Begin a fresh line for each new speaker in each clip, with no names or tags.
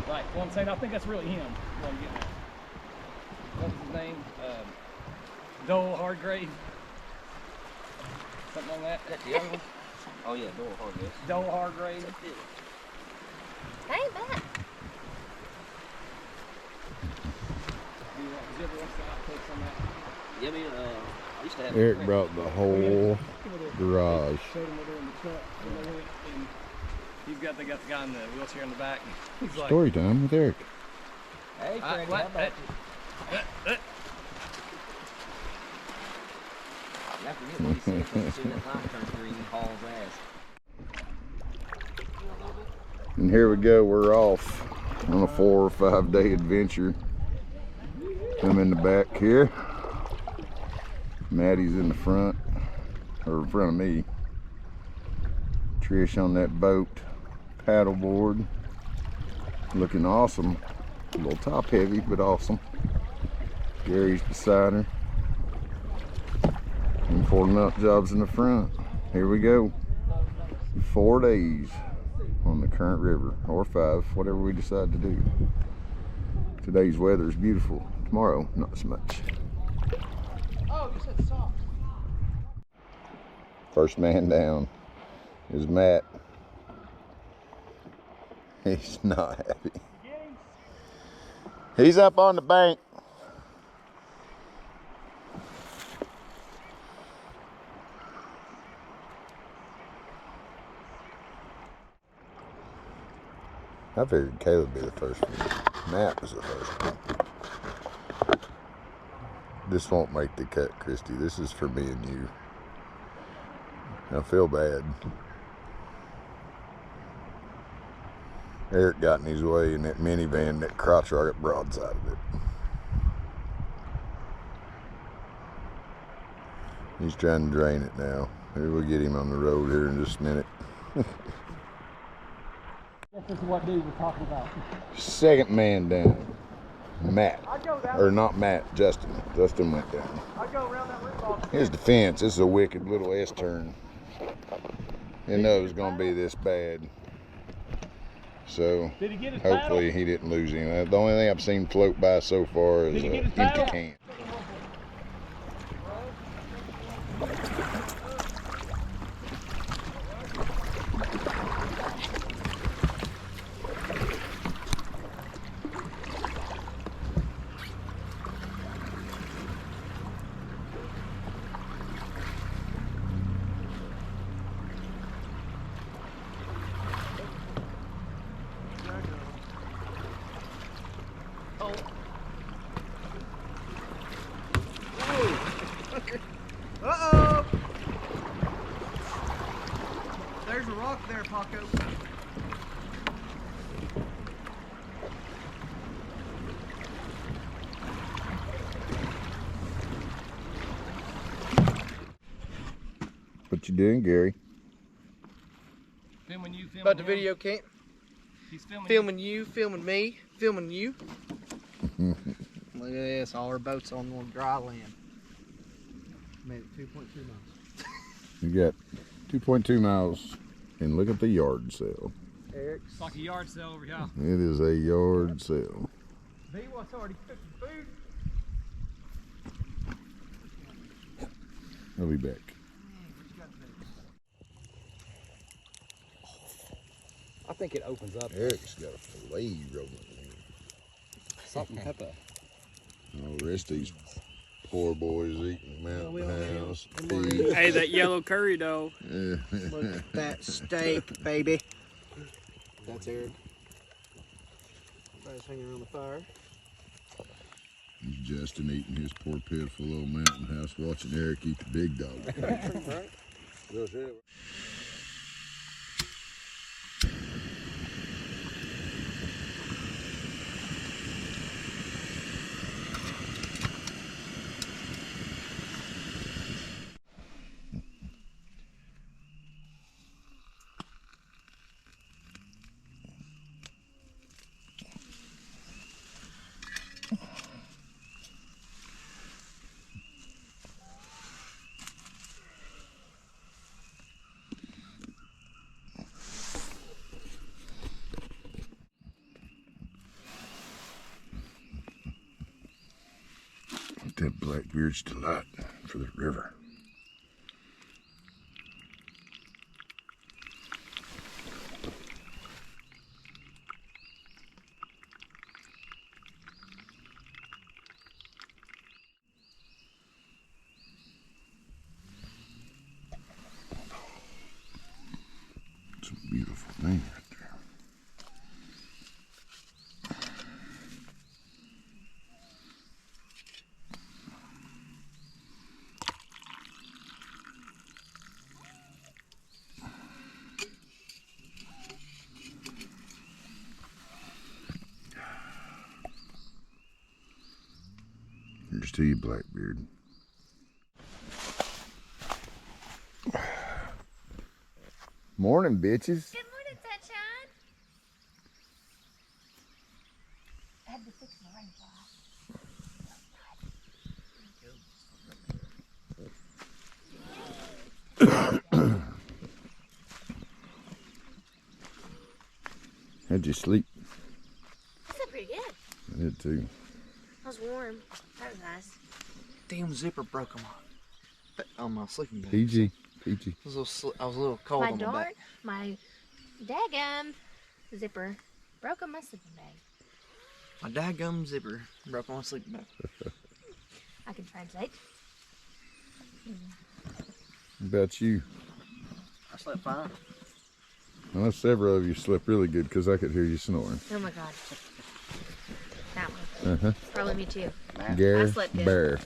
Like, what I'm saying, I think that's really him. What I'm getting at. What was his name? Dole Hardgrave. Something like that.
That's the other one? Oh yeah, Dole Hardgrave.
Dole Hardgrave.
Hey, back.
Yeah, I used to have
Eric brought the whole garage.
They got the guy in the wheelchair in the back. He's like,
Story time with Eric.
Hey, Freddie, how about you? I forget what he said when he seen that line turn through and he hauls ass.
And here we go, we're off on a 4 or 5 day adventure. I'm in the back here. Maddie's in the front, or in front of me. Trish on that boat, paddleboard. Looking awesome. A little top heavy, but awesome. Gary's beside her. And 4 nut jobs in the front. Here we go. 4 days on the current river, or 5, whatever we decide to do. Today's weather is beautiful. Tomorrow, not so much.
oh, you said soft.
First man down is Matt. He's not happy. He's up on the bank. I figured Caleb would be the first one. Matt was the first one. This won't make the cut, Christy. This is for me and you. I feel bad. Eric got in his way in that minivan, that crotch rocket broadside of it. He's trying to drain it now. Maybe we'll get him on the road here in just a minute.
This is what dude was talking about.
Second man down. Matt. Or not Matt, Justin. Justin went down.
I'd go around that roof.
Here's the fence. This is a wicked little S-turn. Didn't know it was going to be this bad. So,
Did he get his
hopefully he didn't lose him. The only thing I've seen float by so far is an empty
paddle?
can.
Uh-oh! There's a rock there, Paco.
What you doing, Gary?
Filming you, filming
About the
him.
video, Kent.
He's filming
Filming you, filming me, filming you. Look at this, all our boats on dry land. Made it 2.2 miles.
You got 2.2 miles, and look at the yard sale.
Eric's.
It's like a yard sale over here.
It is a yard sale.
He was already cooking food.
I'll be back.
I think it opens up.
Eric's got a fillet rolling in here.
Salt and pepper.
All the rest of these poor boys eating Mountain House.
Hey, that yellow curry though.
Look at that steak, baby. That's Eric. Everybody's hanging around the fire.
Justin eating his poor pitiful little Mountain House, watching Eric eat the big dog.
Right?
That Blackbeard's delight for the river. It's a beautiful thing right there. Here's to you, Blackbeard. Morning, bitches.
Good morning, sunshine. I had to fix my rain fly.
How'd you sleep?
I slept pretty good.
I did too.
It was warm. That was nice.
Damn zipper broke on my sleeping bag.
PG. PG.
I was a little cold
My
on my
dart,
back.
my daggum zipper broke on my sleeping bag.
My daggum zipper broke on my sleeping bag.
I can translate.
What about you?
I slept fine.
I know several of you slept really good because I could hear you snoring.
Oh my god. That one.
Uh-huh.
Probably me too.
Gare
I slept good.
Bear.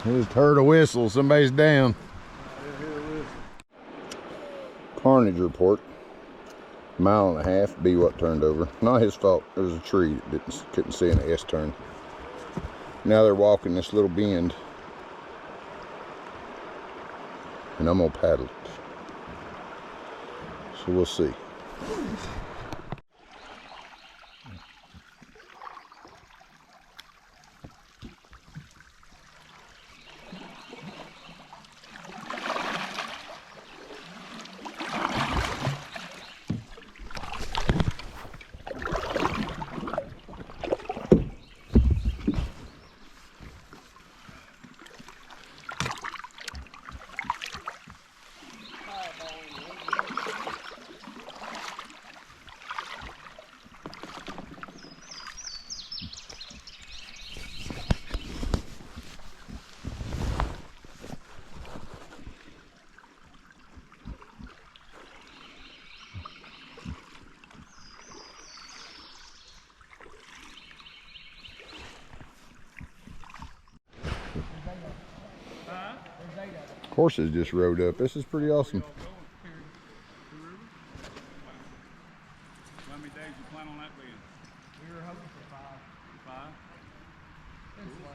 I just heard a whistle. Somebody's down. Carnage report. Mile and a half. B what turned over. Not his fault. It was a tree that couldn't see an S turn. Now they're walking this little bend. And I'm gonna paddle it. So we'll see. Horses just rode up. This is pretty awesome.
How many days you plan on that being?
We were hoping for 5.
5?
It's slow.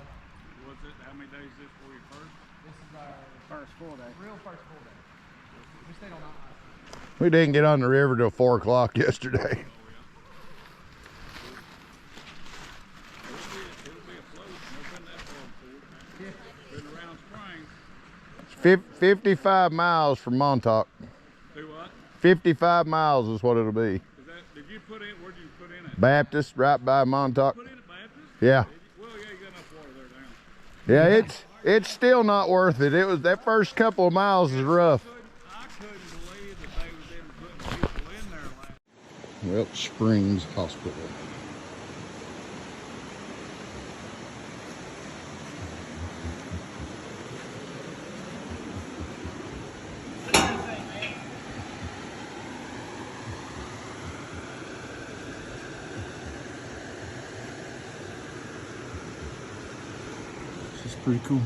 Was it, how many days is this for your first?
This is our
First full day.
real first full day. We stayed on night.
We didn't get on the river till 4 o'clock yesterday.
It'll be afloat. Never been that far before.
Yeah.
Been around Springs.
55 miles from Montauk.
Do what?
55 miles is what it'll be.
Is that, did you put in, where did you put in at?
Baptist, right by Montauk.
Put in at Baptist?
Yeah.
Well, yeah, you got enough water there now.
Yeah, it's still not worth it. It was that first couple of miles is rough.
I couldn't believe that they was even putting people in there last.
Welch Springs Hospital. This is pretty cool.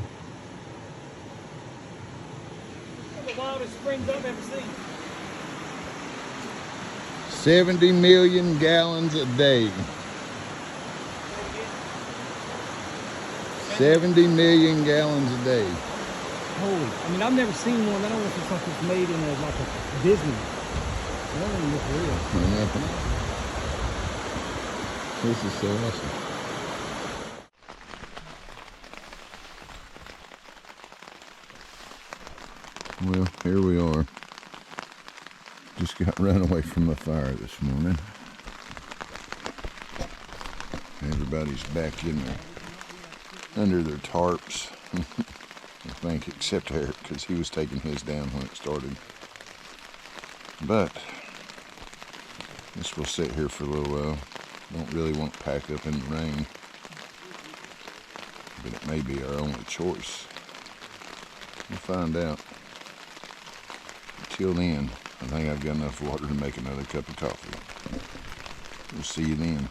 The wildest springs I've ever seen.
70 million gallons a day. 70 million gallons a day.
Holy, I mean, I've never seen one. I don't know if it's like it's made in like a Disney. I don't even look real.
This is so awesome. Well, here we are. Just got run away from a fire this morning. Everybody's back in there, under their tarps. I think, except Eric, because he was taking his down when it started. But I guess we'll sit here for a little while. Don't really want to pack up in the rain, but it may be our only choice. We'll find out. Till then, I think I've got enough water to make another cup of coffee. We'll see you then.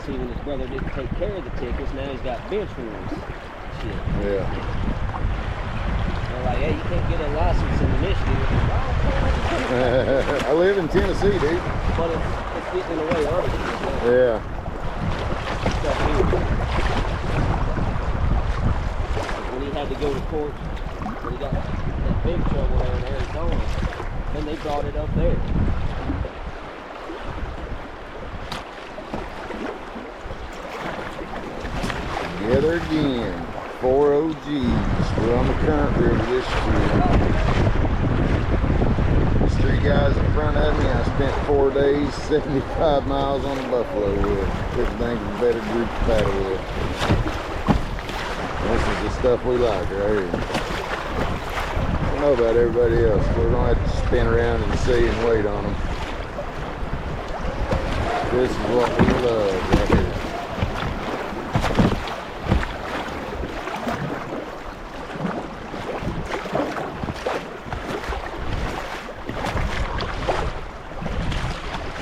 see when his brother didn't take care of the tickets, now he's got bench rules. Shit.
Yeah.
They're like, hey, you can't get a license in Michigan.
I live in Tennessee, dude.
But it's getting in the way of it.
Yeah.
Stuff here. When he had to go to court, when he got that big trouble there in Arizona, then they brought it up there.
Together again. 4 OGs. We're on the current river this year. These 3 guys in front of me, I spent 4 days, 75 miles on the buffalo with. Couldn't think of a better group to paddle with. This is the stuff we like right here. I don't know about everybody else. We're going to have to spin around in the sea and wait on them. This is what we love right here.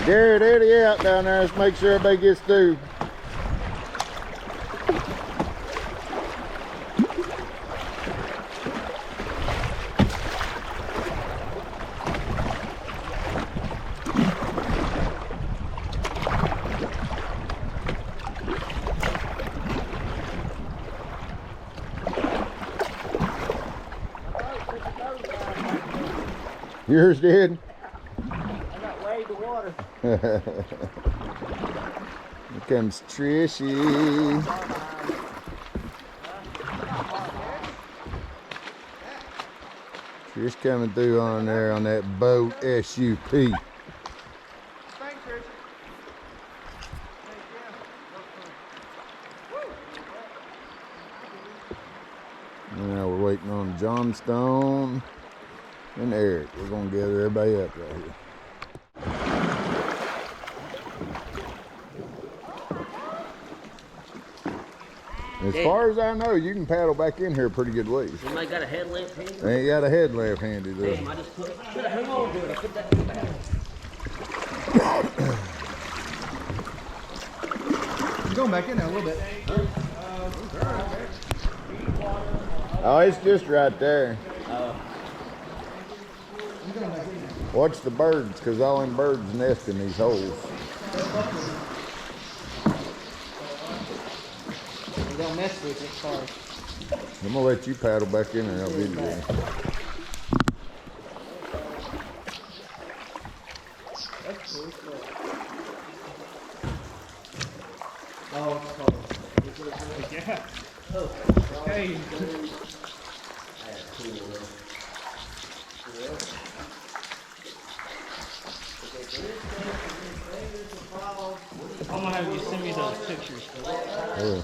Garrett, Eddie out down there. Let's make sure everybody gets through. Yours did?
I got way to water.
Here comes Trishy. Trish coming through on there on that boat SUP. Now we're waiting on John Stone and Eric. We're gonna gather everybody up right here. As far as I know, you can paddle back in here a pretty good ways.
Somebody got a headlamp handy?
They ain't got a headlamp handy though.
Damn, I just put it. Should have hung on to it. I put that in the bag.
He's going back in there a little bit.
Oh, it's just right there. Watch the birds, because all them birds nest in these holes.
They'll mess with it first.
I'm gonna let you paddle back in there. I'll be there.
That's cool. Oh, it's cold.
Yeah. Okay. I'm gonna have you send me those pictures.
Yeah.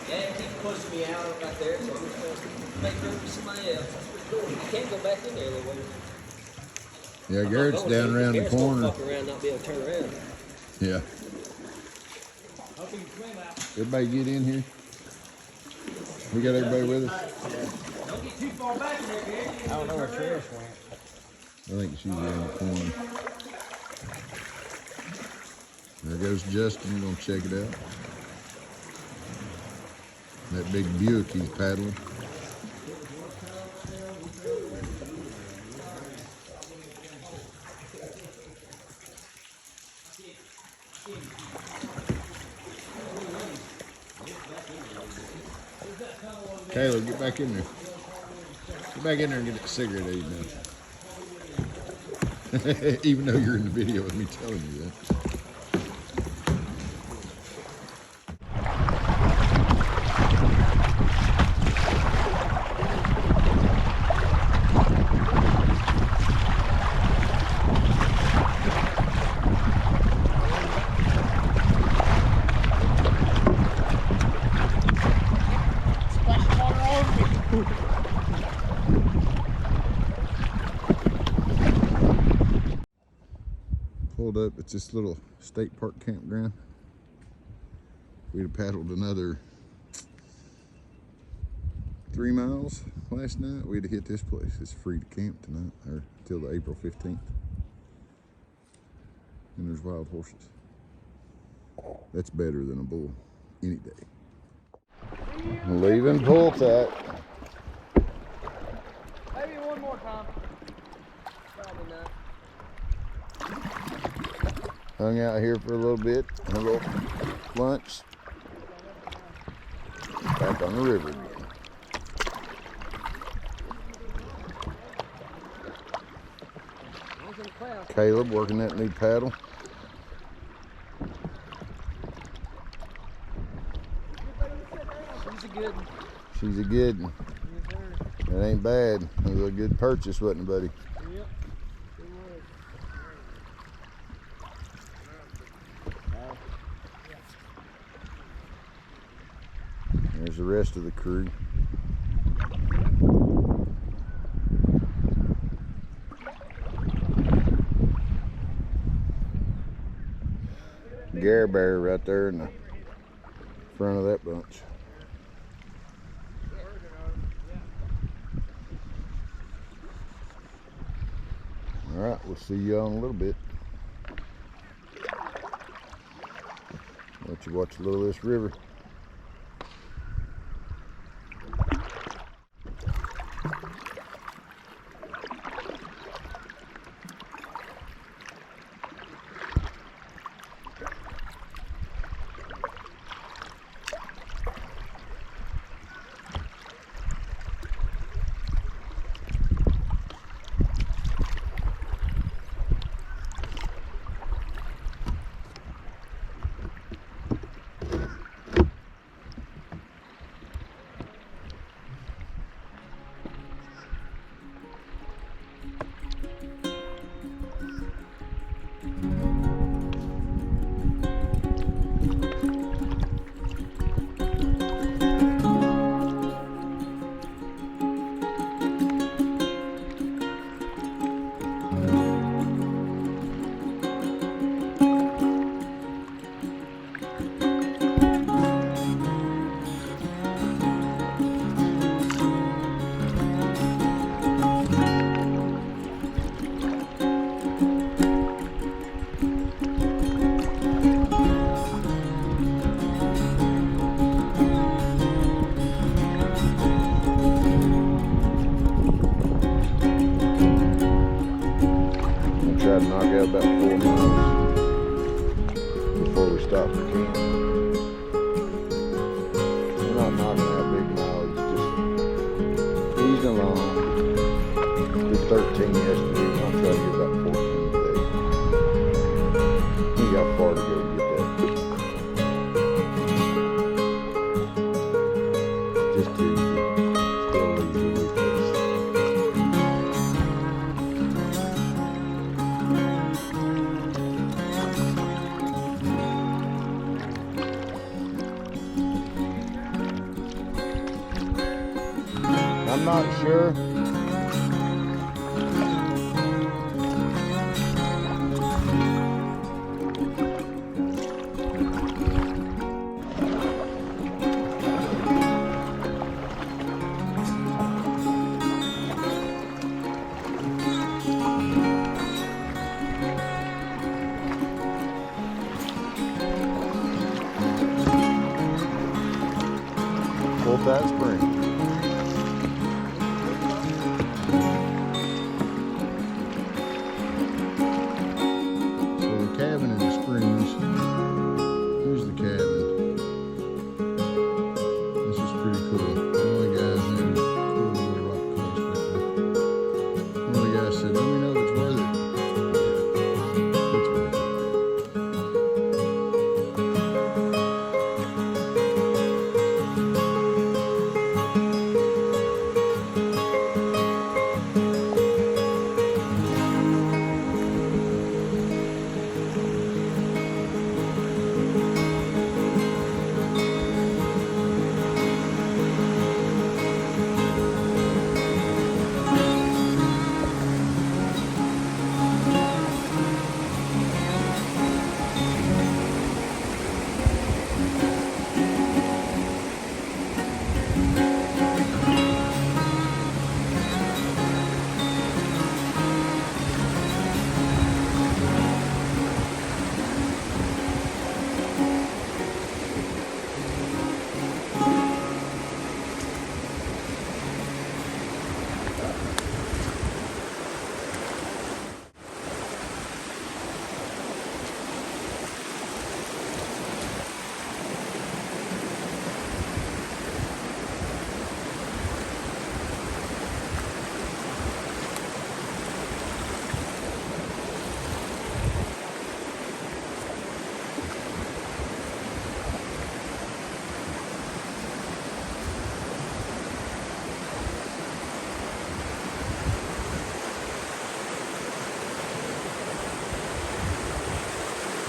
Yeah, it keeps pushing me out right there, so I'm just going to make room for somebody else. You can't go back in there the way.
Yeah, Garrett's down around the corner.
Fuck around, not be able to turn around.
Yeah. Everybody get in here. We got everybody with us?
Don't get too far back in there, Gary.
I don't know where Trish went.
I think she's around the corner. There goes Justin, gonna check it out. That big Buick he's paddling. Caleb, get back in there. Get back in there and get a cigarette to eat now. Even though you're in the video with me telling you that. pulled up. It's this little state park campground. We'd have paddled another 3 miles last night. We'd have hit this place. It's free to camp tonight, or till the April 15th. And there's wild horses. That's better than a bull any day. Leaving pull tight.
Maybe one more time. Probably not.
Hung out here for a little bit, and a little lunch. Back on the river again. Caleb working that new paddle.
She's a good one.
She's a good one.
Yes, sir.
That ain't bad. It was a good purchase, wasn't it, buddy?
Yep. It was.
There's the rest of the crew. Gare Bear right there in the front of that bunch. All right, we'll see you on a little bit. Let you watch a little of this river. Tried to knock out about 4 miles before we stopped for camp. We're not knocking out big miles, just easing along. Did 13 yesterday, I'll try to get about 14 today. We got far to go to get that. Just too easy. Still easy weekdays. I'm not sure. Full Fat Spring.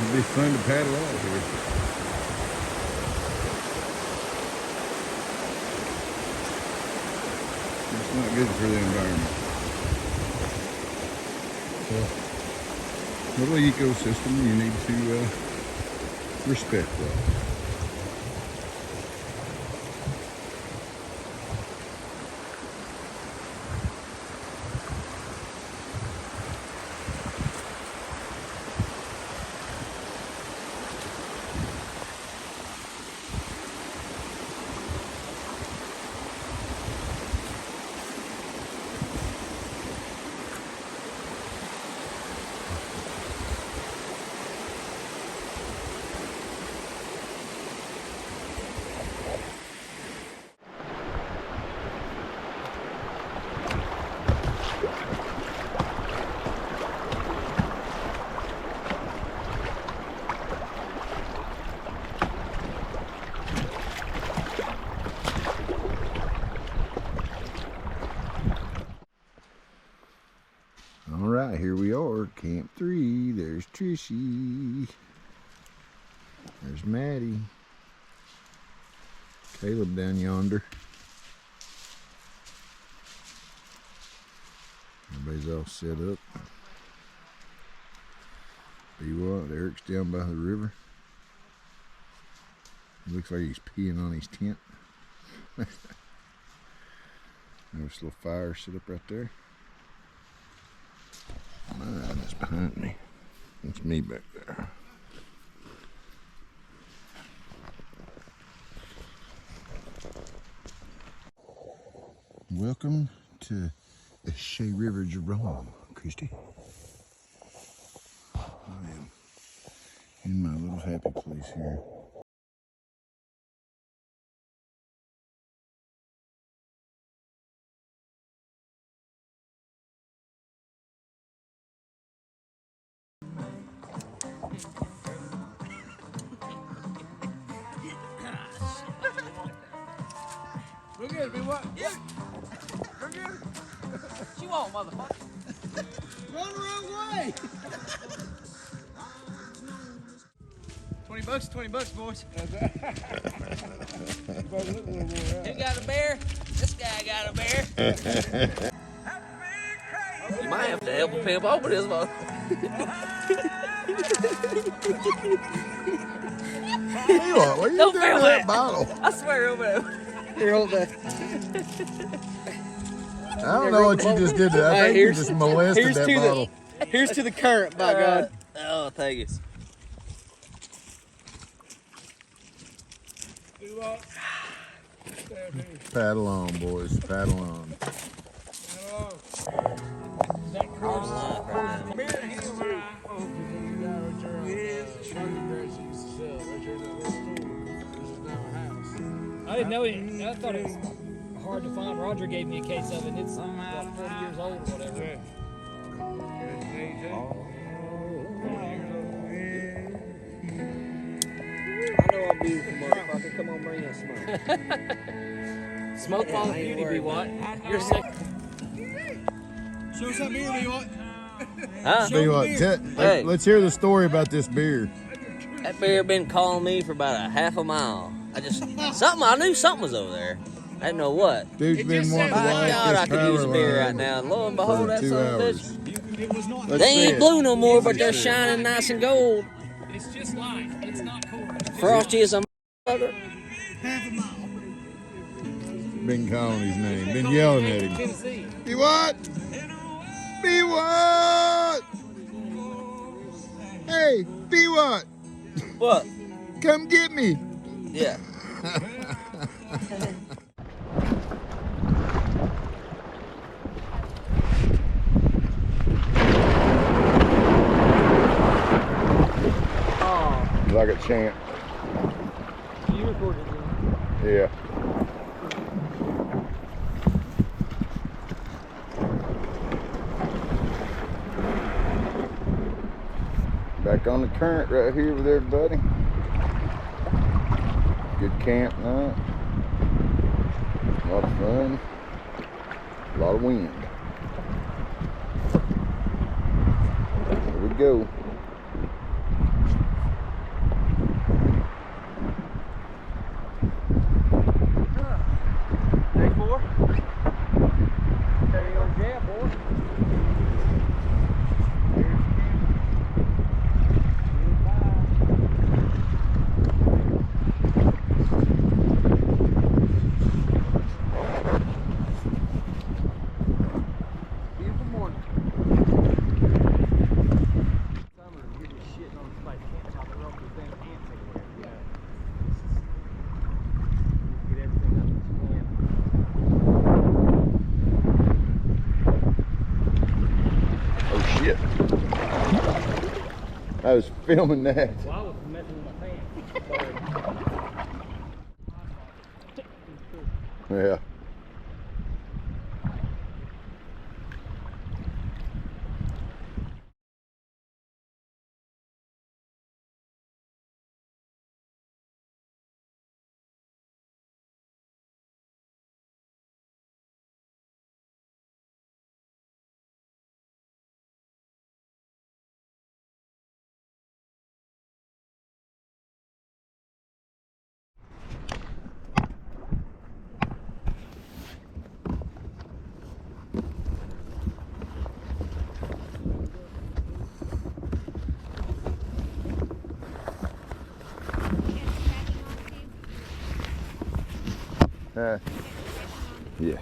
It'd be fun to paddle out here. It's not good for the environment. So, little ecosystem, you need to respect that. All right, here we are, Camp 3. There's Trishy. There's Maddie. Caleb down yonder. Everybody's all set up. See what? Eric's down by the river. It looks like he's peeing on his tent. There's a little fire set up right there. Mine is behind me. It's me back there. Welcome to the Shea River, Jerome, Christy. I am in my little happy place here.
Look at me, what? Yeah. Look at it.
What you want, motherfucker?
Run the wrong way. $20, boys.
Who got a bear? This guy got a bear. You might have to help him pimp open this one.
What are you
Don't
doing
feel
with that
it.
bottle?
I swear over there.
Here, hold that.
I don't know what you just did to that. I think you just molested that bottle.
Here's to the current, by God.
Oh, thank you.
Paddle on, boys. Paddle on.
I didn't know it. I thought it was hard to find. Roger gave me a case of it. And it's what, 40 years old or whatever.
I know I'm beautiful, motherfucker. Come on, bring us smoke.
Smoke Falls Beauty be what? You're sick.
Show us that beer, we want.
Huh?
Tell you what,
Hey.
let's hear the story about this beer.
That bear been calling me for about a half a mile. I knew something was over there. I didn't know what.
Dude's been wanting to
My
light
God, I
this
could use a
power
beer right
line
now. Lo and behold,
for
that
2
son of a
hours.
bitch.
Let's
They
see
ain't
it.
blue no more, but they're shining nice and gold.
It's just light. It's not cool.
Frosty is a motherfucker.
Been calling his name. Been yelling at him.
Tennessee.
Be what? Be what? Hey, be what?
What?
Come get me.
Yeah.
Like a chant.
You recorded it.
Yeah. Back on the current right here with everybody. Good camp night. A lot of fun. A lot of wind. Here we go. shit. I was filming that.
Well, I was messing with my pants.
Yeah. Yeah.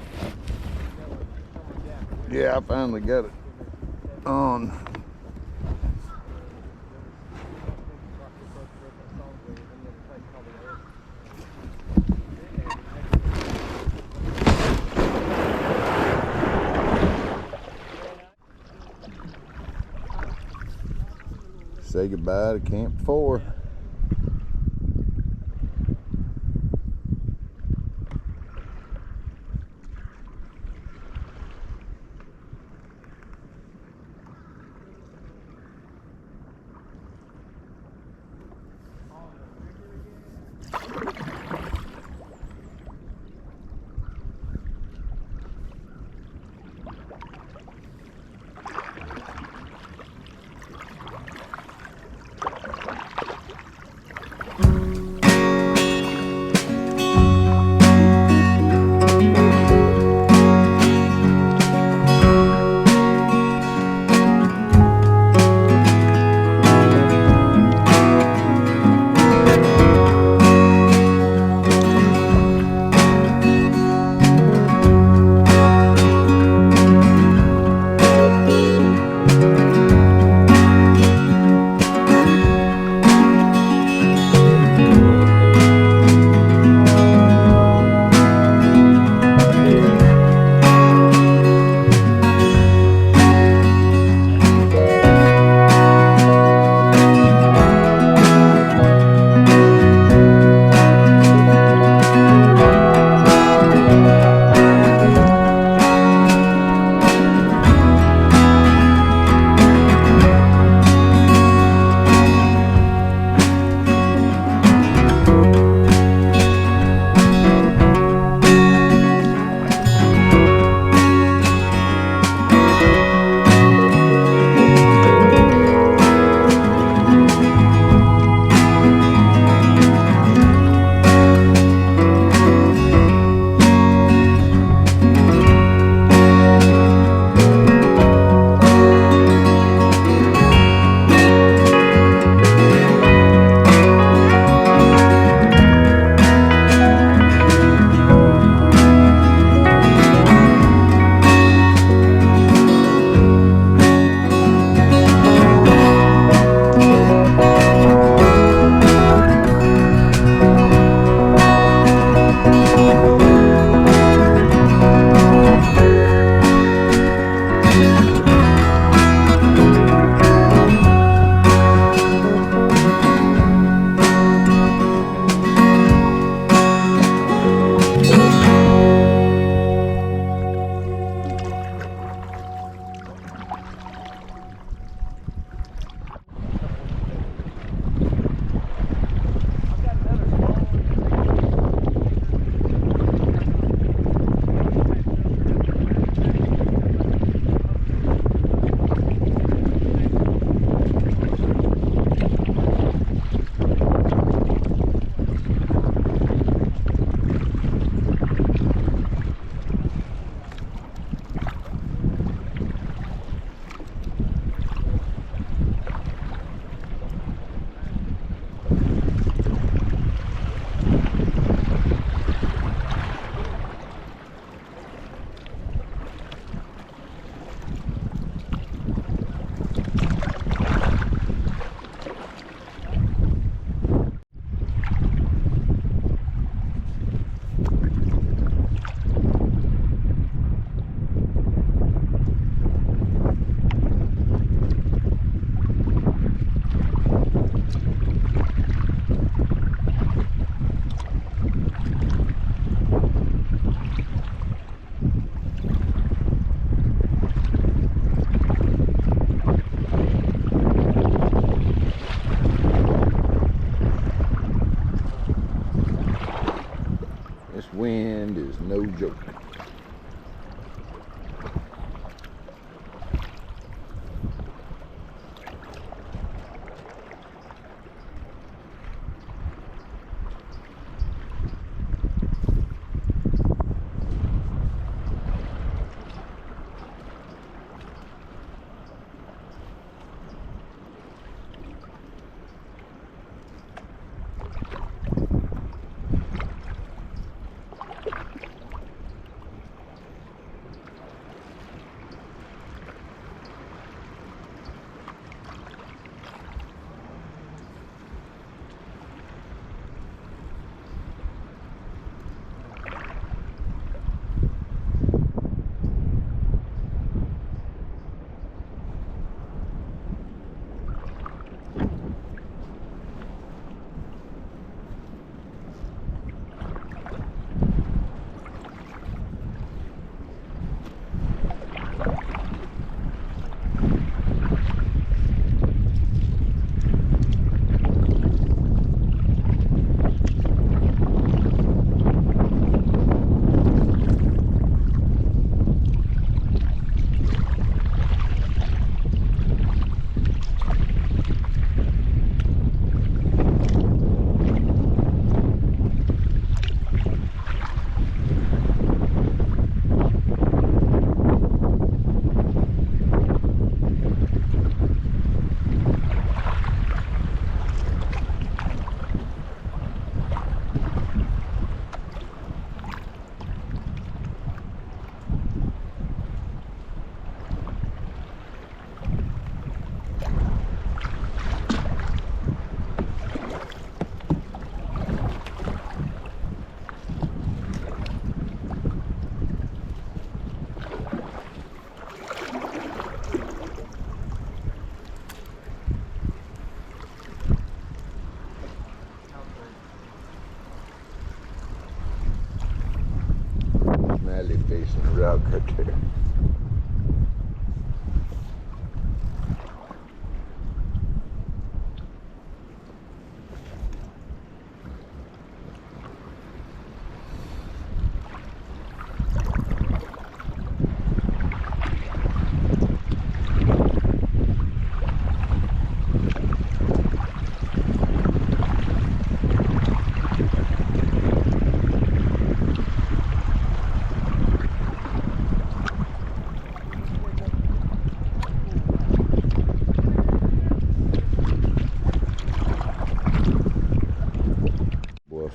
Yeah, I finally got it on. Say goodbye to Camp 4. joke. Smiley face on the rock right there.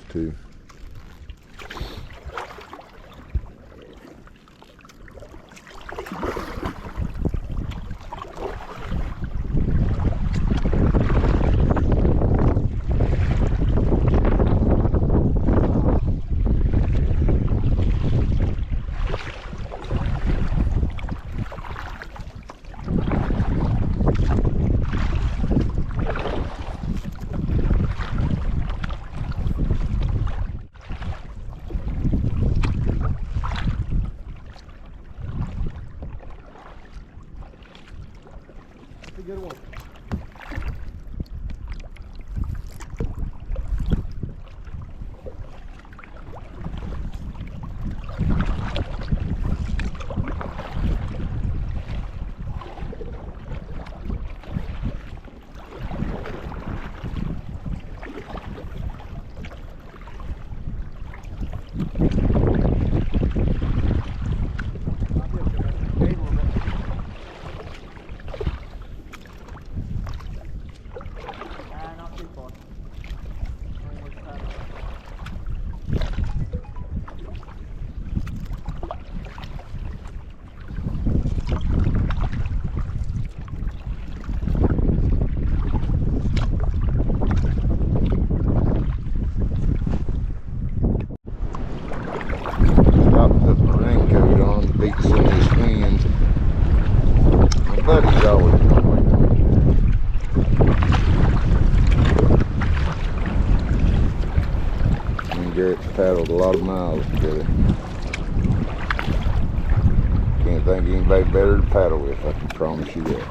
Too.
That's a good one. Buddy's always going. Me and Garrett's paddled a lot of miles together. Can't think of anybody better to paddle with, I can promise you that.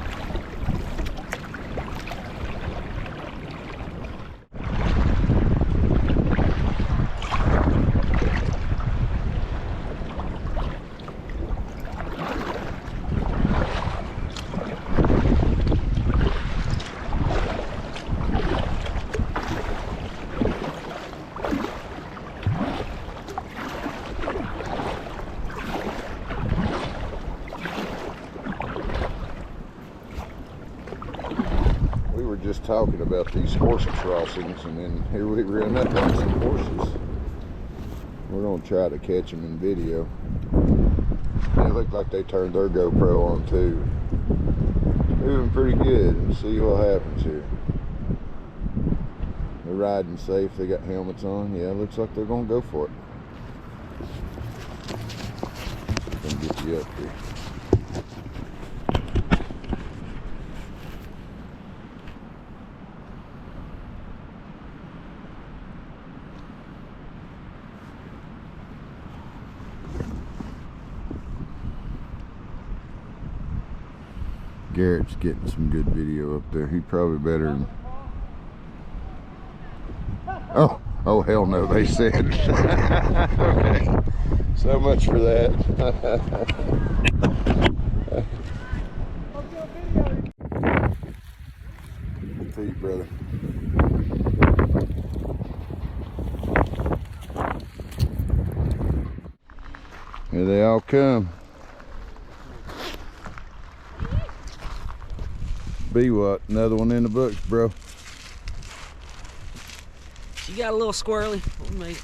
just talking about these horse crossings, and then here we ran up on some horses. We're gonna try to catch them in video. They look like they turned their GoPro on too. Moving pretty good, and see what happens here. They're riding safe, they got helmets on. Yeah, looks like they're gonna go for it. Gonna get you up here. Garrett's getting some good video up there. He probably better than... Oh hell no, they said. Okay, so much for that. Good to you, brother. Here they all come. Be what? Another one in the books, bro.
She got a little squirrely. We'll make it.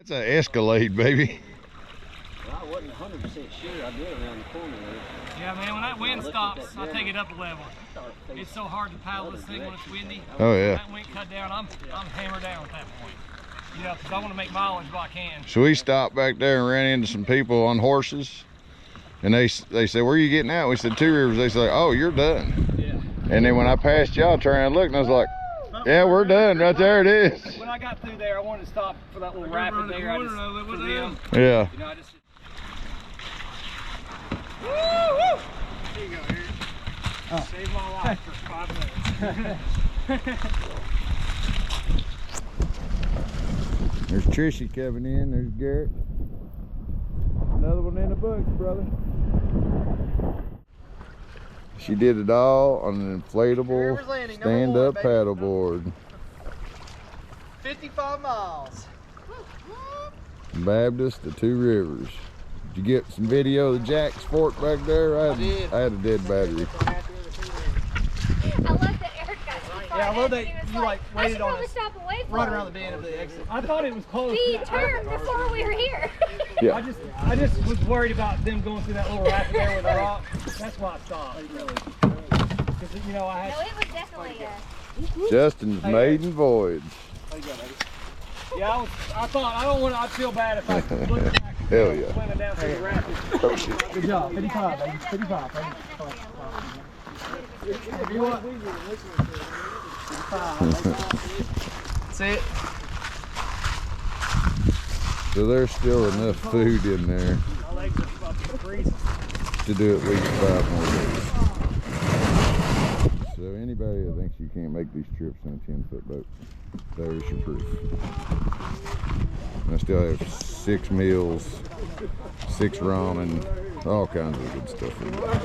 It's an Escalade, baby.
Well, I wasn't 100% sure. I did around the corner there.
Yeah, man, when that wind stops, I take it up a level. It's so hard to paddle this thing when it's windy.
Oh yeah.
That wind cut down, I'm hammered down at that point. You know, because I want to make mileage while I can.
So we stopped back there and ran into some people on horses, and they said, "Where are you getting out?" We said, 2 Rivers. They said, "Oh, you're done."
Yeah.
And then when I passed y'all, trying to look, and I was like, "Yeah, we're done. Right there it is."
When I got through there, I wanted to stop for that little rapid there. I just, for them.
Yeah.
You know, I just. Woo! Here you go, Eric. Oh. Saved my life for 5 minutes.
There's Trishy coming in. There's Garrett. Another one in the books, brother. She did it all on an inflatable stand-up paddleboard.
55 miles.
Baptist to 2 Rivers. Did you get some video of the Jack's Fork back there? I had a dead battery.
I love that Eric got too far.
Yeah, I love
ahead,
that
and he was
you like
I
waited
should
on
probably
us
stop away from
right
him.
around the bend of the exit.
I thought it was close.
He turned before we were here.
Yeah.
I just was worried about them going through that little rapid there with the rock. That's why I stopped, really. Because, you know, I
No,
had.
it was definitely
Justin's maiden voyage.
Yeah, I thought, I'd feel bad if I looked back and
Hell yeah.
swimming down through the rapids.
Oh shit.
Good job, 55, baby, 55, baby. You want?
That's it.
So there's still enough food in there
My legs are fucking freezing.
to do at least 5 more days. So anybody that thinks you can't make these trips in a 10-foot boat, there's your proof. And I still have 6 meals, 6 ramen, all kinds of good stuff in there.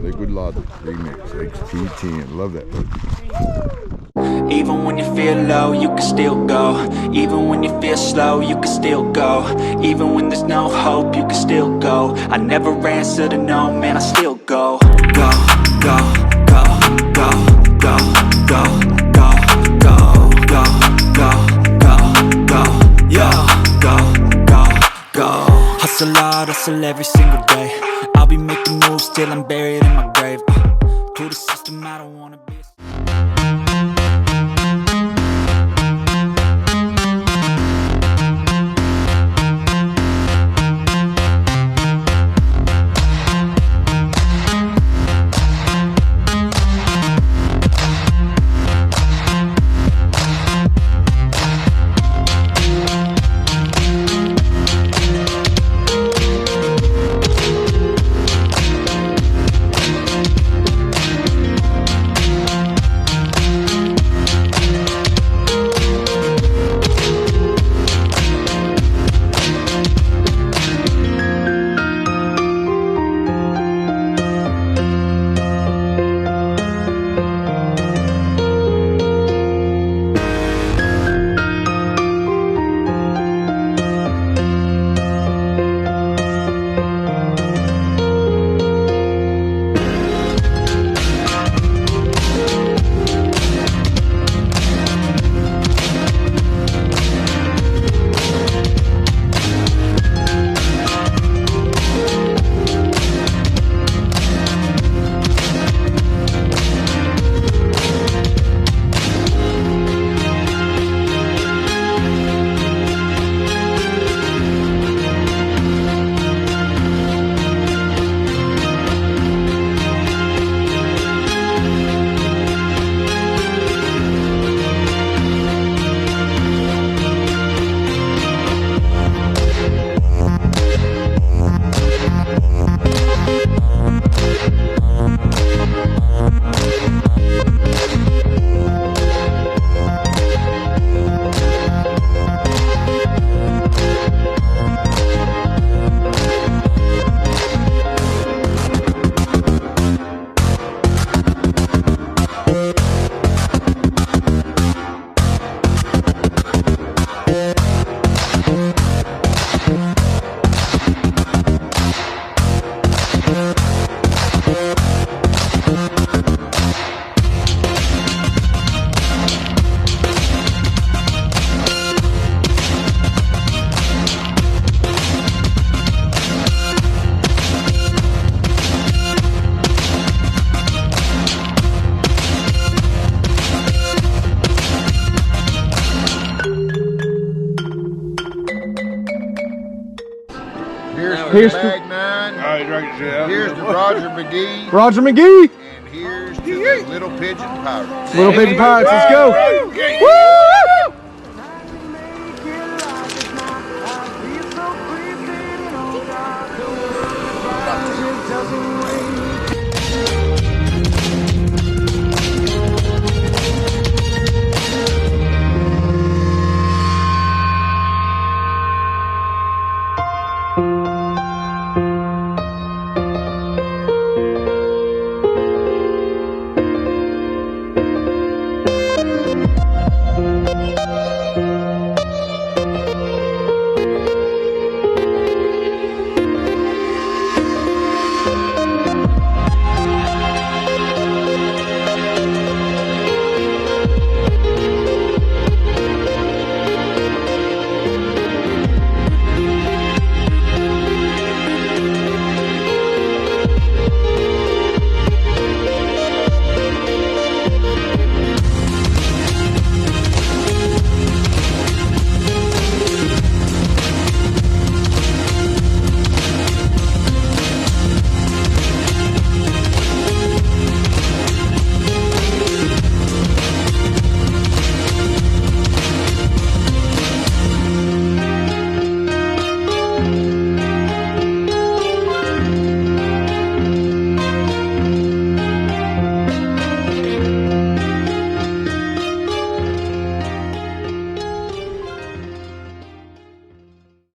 Liquid Logic Remix XT10. Love that boat.
Even when you feel low, you can still go. Even when you feel slow, you can still go. Even when there's no hope, you can still go. I never answer to no, man, I still go. Go, go, go, go, go, go, go, go, go, go, go, go, yeah, go, go, go. Hustle hard, hustle every single day. I'll be making moves till I'm buried in my grave. To the system, I don't wanna be.
Here's Bag 9.
Oh, you drank it, yeah.
Here's to Roger McGee.
Roger McGee.
And here's to the Little Pigeon Pirates.
Little Pigeon Pirates, let's go.
Woo!